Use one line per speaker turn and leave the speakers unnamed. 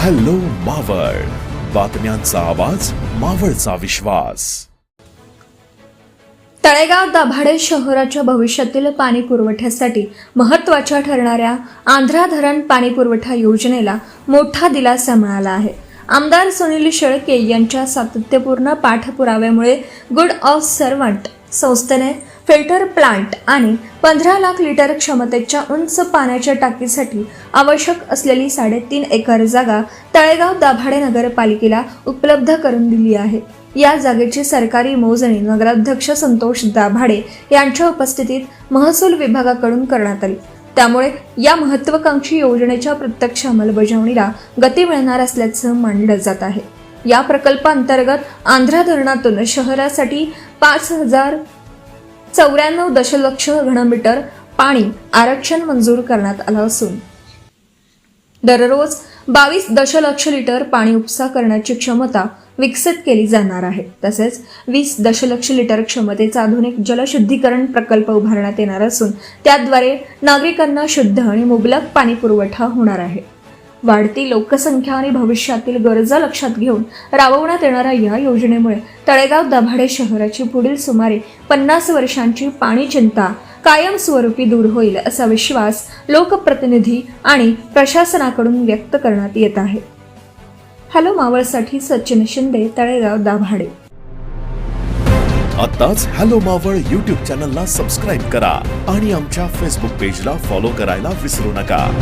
Hello Maval, बातम्यांचा आवाज, मावळचा विश्वास.
तळेगाव दाभाडे शहराच्या भविष्यातील पाणी पुरवठ्यासाठी महत्त्वाच्या ठरणाऱ्या आंध्रा धरण पाणी पुरवठा योजनेला मोठा दिलासा मिळाला आहे. आमदार सुनील शेळके यांच्या सातत्यपूर्ण पाठपुराव्यामुळे गुड ऑफ सर्वंट संस्थेने फिल्टर प्लांट आणि 15 लाख लिटर क्षमतेच्या उंच पाण्याच्या टाकीसाठी आवश्यक असलेली 3.5 एकर जागा तळेगाव दाभाडे नगरपालिकेला उपलब्ध करून दिली आहे. या जागेची सरकारी मोजणी नगराध्यक्ष संतोष दाभाडे यांच्या उपस्थितीत महसूल विभागाकडून करण्यात आली. त्यामुळे या महत्त्वाकांक्षी योजनेच्या प्रत्यक्ष अंमलबजावणीला गती मिळणार असल्याचं मानलं जात आहे. या प्रकल्पांतर्गत आंध्रा धरणातून शहरासाठी 5,094 दशलक्ष घनमीटर पाणी आरक्षण मंजूर करण्यात आलं असून दररोज 22 दशलक्ष लिटर पाणी उपसा करण्याची क्षमता विकसित केली जाणार आहे. तसेच 20 दशलक्ष लिटर क्षमतेचा आधुनिक जलशुद्धीकरण प्रकल्प उभारण्यात येणार असून त्याद्वारे नागरिकांना शुद्ध आणि मुबलक पाणी पुरवठा होणार आहे. वाढती लोकसंख्या आणि भविष्यातील गरजा लक्षात घेऊन राबवण्यात येणाऱ्या या योजनेमुळे तळेगाव दाभाडे शहराची पुढील सुमारे 50 वर्षांची पाणी चिंता कायमस्वरूपी दूर होईल असा विश्वास लोकप्रतिनिधी आणि प्रशासनाकडून व्यक्त करण्यात येत आहे. हॅलो मावळसाठी सचिन शिंदे, तळेगाव दाभाडे.
आताच हॅलो मावळ YouTube चॅनलला सबस्क्राईब करा आणि आमच्या फेसबुक पेजला फॉलो करायला विसरू नका.